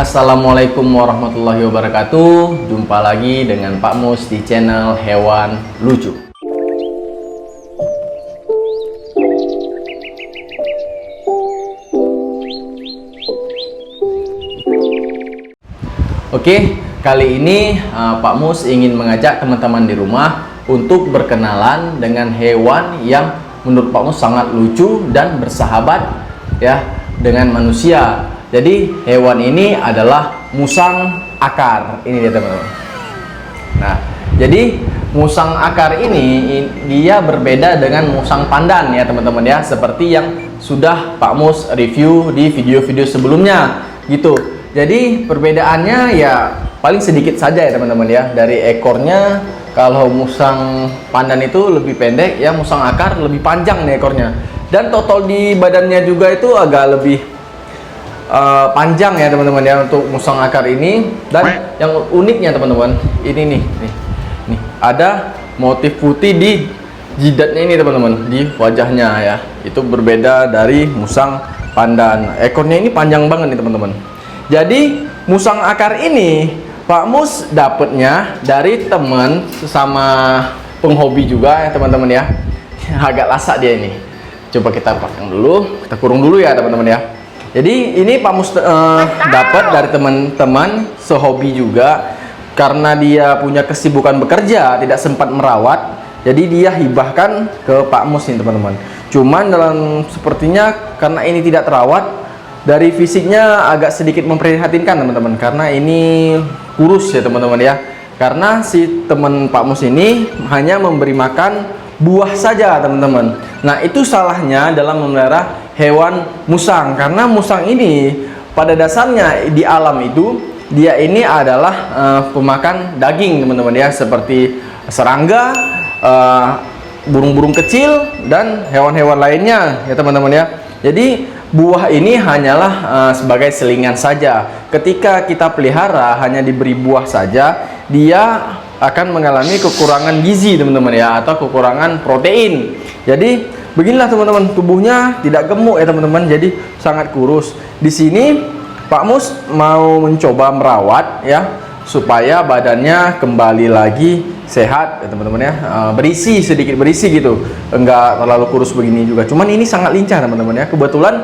Assalamualaikum warahmatullahi wabarakatuh. Jumpa lagi dengan Pak Mus di channel Hewan Lucu. Oke, kali ini Pak Mus ingin mengajak teman-teman di rumah untuk berkenalan dengan hewan yang menurut Pak Mus sangat lucu dan bersahabat ya dengan manusia. Jadi hewan ini adalah musang akar. Ini dia teman-teman. Nah, jadi musang akar ini dia berbeda dengan musang pandan ya teman-teman ya, seperti yang sudah Pak Mus review di video-video sebelumnya gitu. Jadi perbedaannya ya paling sedikit saja ya teman-teman ya. Dari ekornya, kalau musang pandan itu lebih pendek ya, musang akar lebih panjang nih ekornya. Dan total di badannya juga itu agak lebih panjang ya teman-teman ya untuk musang akar ini. Dan yang uniknya teman-teman, ini nih ada motif putih di jidatnya ini teman-teman, di wajahnya ya. Itu berbeda dari musang pandan. Ekornya ini panjang banget nih teman-teman. Jadi musang akar ini Pak Mus dapatnya dari teman sesama penghobi juga ya teman-teman ya. Agak lasak dia ini. Coba kita pasang dulu, kita kurung dulu ya teman-teman ya. Jadi ini Pak Mus dapat dari teman-teman sehobi juga, karena dia punya kesibukan bekerja, tidak sempat merawat. Jadi dia hibahkan ke Pak Mus ini teman-teman. Cuman dalam sepertinya karena ini tidak terawat, dari fisiknya agak sedikit memprihatinkan teman-teman, karena ini kurus ya teman-teman ya. Karena si teman Pak Mus ini hanya memberi makan buah saja teman-teman. Nah, itu salahnya dalam memelihara hewan musang, karena musang ini pada dasarnya di alam itu dia ini adalah pemakan daging teman-teman ya, seperti serangga, burung-burung kecil dan hewan-hewan lainnya ya teman-teman ya. Jadi buah ini hanyalah sebagai selingan saja. Ketika kita pelihara hanya diberi buah saja, dia akan mengalami kekurangan gizi teman-teman ya, atau kekurangan protein. Jadi beginilah teman-teman, tubuhnya tidak gemuk ya teman-teman, jadi sangat kurus. Di sini Pak Mus mau mencoba merawat ya, supaya badannya kembali lagi sehat ya teman-teman ya, berisi, sedikit berisi gitu, enggak terlalu kurus begini juga. Cuman ini sangat lincah teman-teman ya. Kebetulan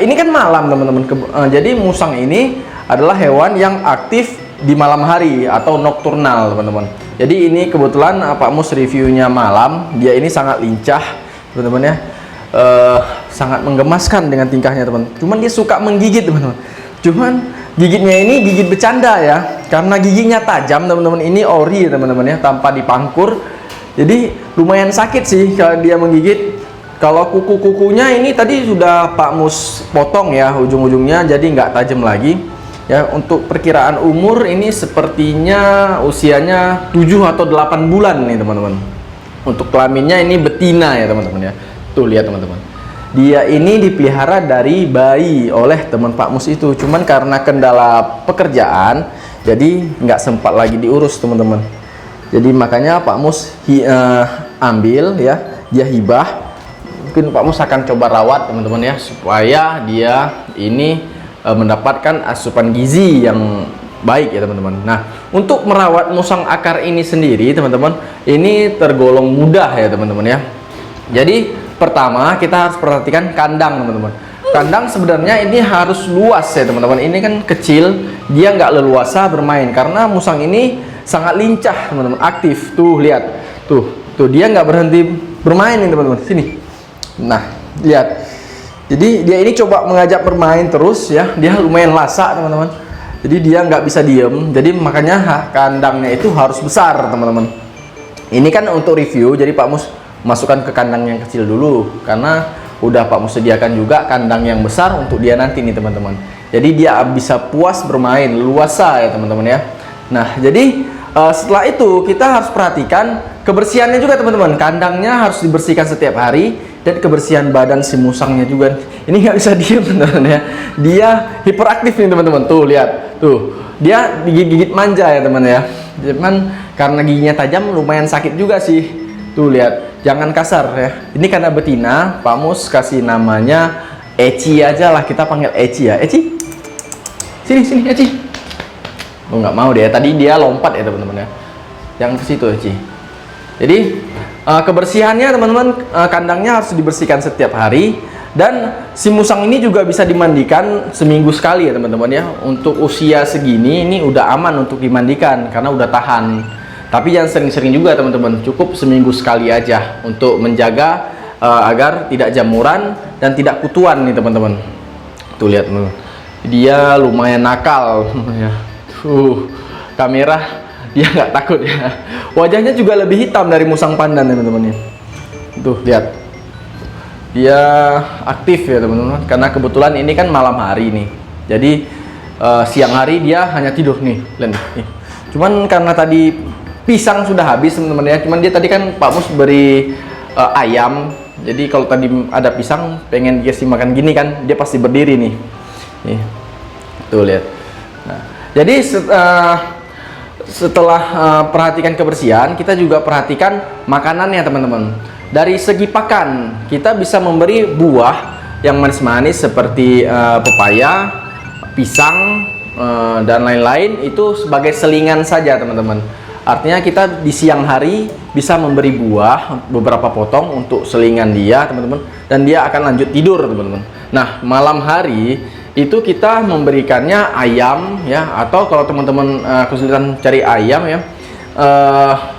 ini kan malam teman-teman, jadi musang ini adalah hewan yang aktif di malam hari atau nokturnal teman-teman. Jadi ini kebetulan Pak Mus reviewnya malam. Dia ini sangat lincah teman-teman ya, sangat menggemaskan dengan tingkahnya teman. Cuman dia suka menggigit teman-teman. Cuman gigitnya ini gigit bercanda ya, karena giginya tajam teman-teman. Ini ori teman-teman ya, tanpa dipangkur. Jadi lumayan sakit sih kalau dia menggigit. Kalau kuku-kukunya ini tadi sudah Pak Mus potong ya ujung-ujungnya, jadi nggak tajam lagi. Ya, untuk perkiraan umur ini sepertinya usianya 7 atau 8 bulan nih teman-teman. Untuk kelaminnya ini betina ya teman-teman ya. Tuh lihat teman-teman. Dia ini dipelihara dari bayi oleh teman Pak Mus itu. Cuman karena kendala pekerjaan, jadi nggak sempat lagi diurus teman-teman. Jadi makanya Pak Mus ambil ya, dia hibah. Mungkin Pak Mus akan coba rawat teman-teman ya, supaya dia ini mendapatkan asupan gizi yang baik ya teman-teman. Nah, untuk merawat musang akar ini sendiri teman-teman, ini tergolong mudah ya teman-teman ya. Jadi pertama kita harus perhatikan kandang teman-teman. Kandang sebenarnya ini harus luas ya teman-teman. Ini kan kecil, dia nggak leluasa bermain, karena musang ini sangat lincah teman-teman, aktif. Tuh lihat, tuh dia nggak berhenti bermain nih teman-teman. Sini. Nah, lihat. Jadi dia ini coba mengajak bermain terus ya, dia lumayan lasak teman-teman. Jadi dia nggak bisa diem, jadi makanya kandangnya itu harus besar teman-teman. Ini kan untuk review, jadi Pak Mus masukkan ke kandang yang kecil dulu, karena udah Pak Mus sediakan juga kandang yang besar untuk dia nanti nih teman-teman. Jadi dia bisa puas bermain, luasa ya teman-teman ya. Nah, jadi setelah itu kita harus perhatikan kebersihannya juga teman-teman. Kandangnya harus dibersihkan setiap hari, dan kebersihan badan si musangnya juga. Ini nggak bisa diem teman-teman ya, dia hiperaktif nih teman-teman. Tuh lihat, tuh dia gigit-gigit manja ya teman ya. Cuman karena giginya tajam lumayan sakit juga sih. Tuh lihat, jangan kasar ya. Ini karena betina, Pak Mus kasih namanya Eci aja lah, kita panggil Eci ya. Eci, Sini, sini, Aci. Oh, nggak mau dia. Tadi dia lompat ya teman-teman ya. Yang ke situ, Aci. Jadi kebersihannya teman-teman, kandangnya harus dibersihkan setiap hari. Dan si musang ini juga bisa dimandikan seminggu sekali ya teman-teman ya. Untuk usia segini ini udah aman untuk dimandikan karena udah tahan. Tapi jangan sering-sering juga teman-teman, cukup seminggu sekali aja untuk menjaga agar tidak jamuran dan tidak kutuan nih teman-teman. Tuh lihat teman-teman, dia lumayan nakal ya. Kamera dia nggak takut ya. Wajahnya juga lebih hitam dari musang pandan teman-teman ya. Tuh lihat, dia aktif ya teman-teman, karena kebetulan ini kan malam hari nih. Jadi siang hari dia hanya tidur nih, nih. Cuman karena tadi pisang sudah habis teman-teman ya. Cuman dia tadi kan Pak Mus beri ayam. Jadi kalau tadi ada pisang pengen dikasih makan gini kan, dia pasti berdiri nih. Nih. Tuh lihat. Nah, jadi setelah perhatikan kebersihan, kita juga perhatikan makanannya teman-teman. Dari segi pakan, kita bisa memberi buah yang manis-manis seperti pepaya, pisang, dan lain-lain, itu sebagai selingan saja teman-teman. Artinya kita di siang hari bisa memberi buah beberapa potong untuk selingan dia teman-teman, dan dia akan lanjut tidur teman-teman. Nah, malam hari itu kita memberikannya ayam ya, atau kalau teman-teman kesulitan cari ayam ya,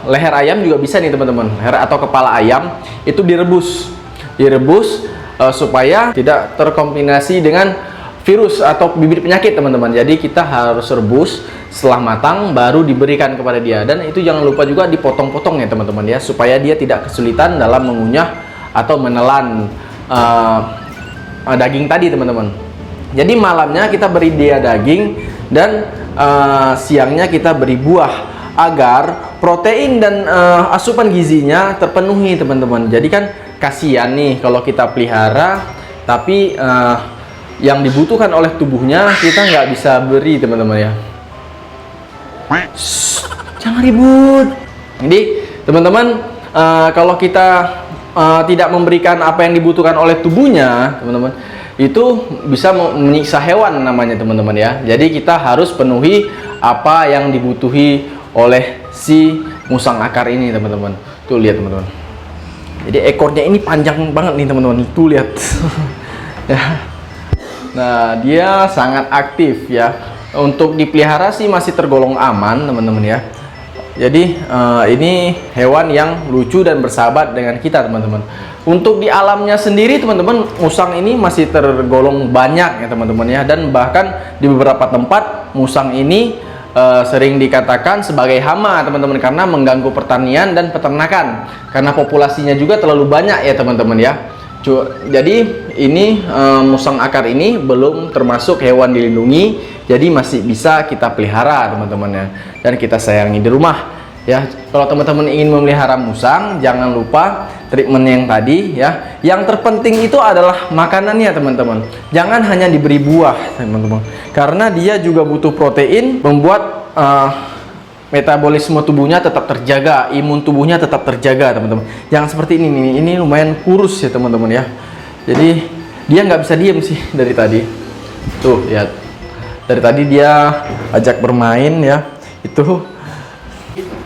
leher ayam juga bisa nih teman-teman. Leher atau kepala ayam itu direbus supaya tidak terkombinasi dengan virus atau bibit penyakit teman-teman. Jadi kita harus rebus, setelah matang baru diberikan kepada dia. Dan itu jangan lupa juga dipotong-potong ya teman-teman ya, supaya dia tidak kesulitan dalam mengunyah atau menelan daging tadi teman-teman. Jadi malamnya kita beri dia daging dan siangnya kita beri buah, agar protein dan asupan gizinya terpenuhi teman-teman. Jadi kan kasihan nih kalau kita pelihara tapi yang dibutuhkan oleh tubuhnya kita nggak bisa beri teman-teman ya. Shh, jangan ribut. Jadi teman-teman, kalau kita tidak memberikan apa yang dibutuhkan oleh tubuhnya teman-teman, itu bisa menyiksa hewan namanya teman-teman ya. Jadi kita harus penuhi apa yang dibutuhi oleh si musang akar ini teman-teman. Tuh lihat teman-teman, jadi ekornya ini panjang banget nih teman-teman. Tuh lihat. Ya. Nah, dia sangat aktif ya. Untuk dipelihara sih masih tergolong aman teman-teman ya. Jadi ini hewan yang lucu dan bersahabat dengan kita teman-teman. Untuk di alamnya sendiri teman-teman, musang ini masih tergolong banyak ya teman-teman ya. Dan bahkan di beberapa tempat musang ini sering dikatakan sebagai hama teman-teman, karena mengganggu pertanian dan peternakan, karena populasinya juga terlalu banyak ya teman-teman ya. Jadi ini musang akar ini belum termasuk hewan dilindungi, jadi masih bisa kita pelihara teman-teman ya, dan kita sayangi di rumah ya. Kalau teman-teman ingin memelihara musang, jangan lupa treatment yang tadi ya. Yang terpenting itu adalah makanannya teman-teman. Jangan hanya diberi buah teman-teman, karena dia juga butuh protein, membuat metabolisme tubuhnya tetap terjaga, imun tubuhnya tetap terjaga teman-teman. Jangan seperti ini nih, ini lumayan kurus ya teman-teman ya. Jadi dia nggak bisa diem sih dari tadi. Tuh lihat, dari tadi dia ajak bermain ya. Itu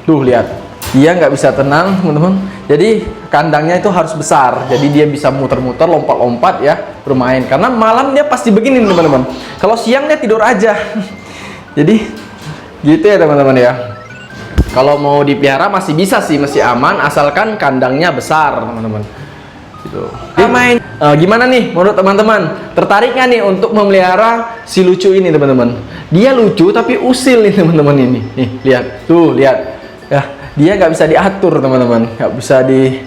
tuh lihat, dia nggak bisa tenang teman-teman. Jadi kandangnya itu harus besar, jadi dia bisa muter-muter, lompat-lompat ya, bermain. Karena malam dia pasti begini teman-teman. Kalau siang dia tidur aja. Jadi gitu ya teman-teman ya. Kalau mau dipelihara masih bisa sih, masih aman, asalkan kandangnya besar teman-teman. Gitu. Main. Gimana nih menurut teman-teman? Tertarik nggak nih untuk memelihara si lucu ini teman-teman? Dia lucu tapi usil nih teman-teman ini. Nih lihat, tuh lihat. Ya, dia nggak bisa diatur teman-teman, nggak bisa di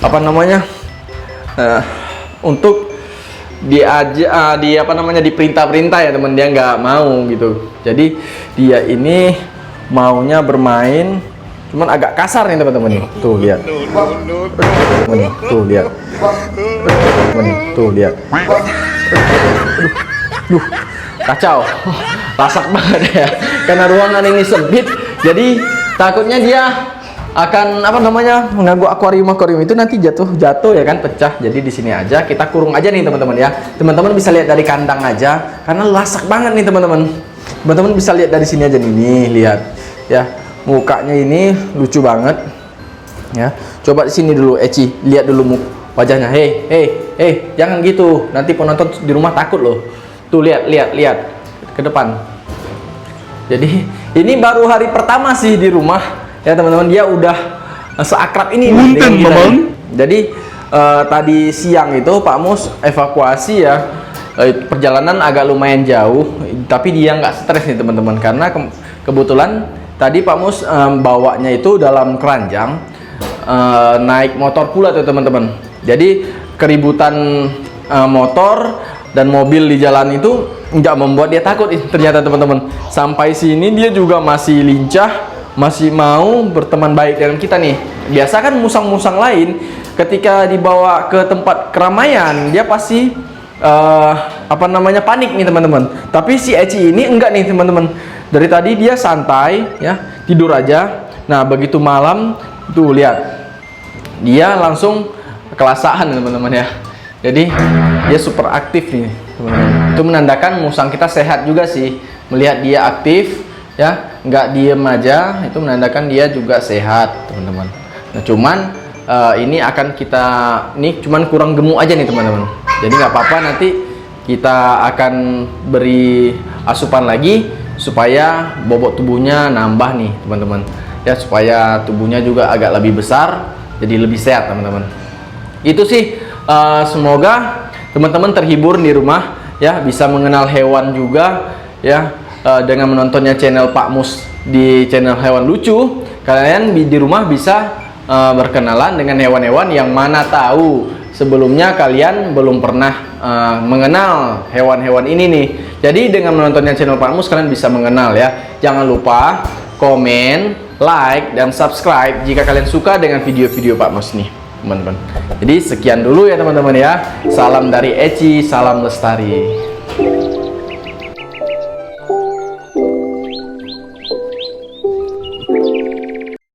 apa namanya untuk diperintah-perintah ya teman, dia nggak mau gitu. Jadi dia ini maunya bermain, cuman agak kasar nih teman-teman nih. Tuh lihat. Tuh lihat. Tuh lihat. Duh, kacau. Lasak banget ya. Karena ruangan ini sempit, jadi takutnya dia akan apa namanya mengganggu akuarium itu, nanti jatuh ya kan, pecah. Jadi di sini aja kita kurung aja nih teman-teman ya. Teman-teman bisa lihat dari kandang aja, karena lasak banget nih teman-teman. Teman-teman bisa lihat dari sini aja nih, lihat ya, mukanya ini lucu banget ya. Coba di sini dulu Eci, lihat dulu wajahnya. Hei, jangan gitu, nanti penonton di rumah takut loh. Tuh lihat ke depan. Jadi ini baru hari pertama sih di rumah ya teman-teman, dia udah seakrab ini nih dengan kita. Jadi tadi siang itu Pak Mus evakuasi ya. Perjalanan agak lumayan jauh, tapi dia nggak stres nih teman-teman, karena kebetulan tadi Pak Mus bawanya itu dalam keranjang, naik motor pula tuh teman-teman. Jadi keributan motor dan mobil di jalan itu nggak membuat dia takut ternyata teman-teman. Sampai sini dia juga masih lincah, masih mau berteman baik dengan kita nih. Biasa kan musang-musang lain ketika dibawa ke tempat keramaian dia pasti panik nih teman-teman. Tapi si Eci ini enggak nih teman-teman. Dari tadi dia santai ya, tidur aja. Nah begitu malam tuh lihat, dia langsung kelasaan teman-teman ya. Jadi dia super aktif nih teman-teman. Itu menandakan musang kita sehat juga sih. Melihat dia aktif ya, nggak diem aja, itu menandakan dia juga sehat teman-teman. Nah cuman ini akan kita cuman kurang gemuk aja nih teman-teman. Jadi nggak apa-apa, nanti kita akan beri asupan lagi supaya bobot tubuhnya nambah nih teman-teman ya, supaya tubuhnya juga agak lebih besar, jadi lebih sehat teman-teman. Itu sih, semoga teman-teman terhibur di rumah ya, bisa mengenal hewan juga ya, dengan menontonnya channel Pak Mus di channel Hewan Lucu. Kalian di rumah bisa berkenalan dengan hewan-hewan yang mana tahu sebelumnya kalian belum pernah mengenal hewan-hewan ini nih. Jadi dengan menontonnya channel Pak Mus kalian bisa mengenal ya. Jangan lupa komen, like, dan subscribe jika kalian suka dengan video-video Pak Mus nih teman-teman. Jadi sekian dulu ya teman-teman ya. Salam dari Eci, salam lestari.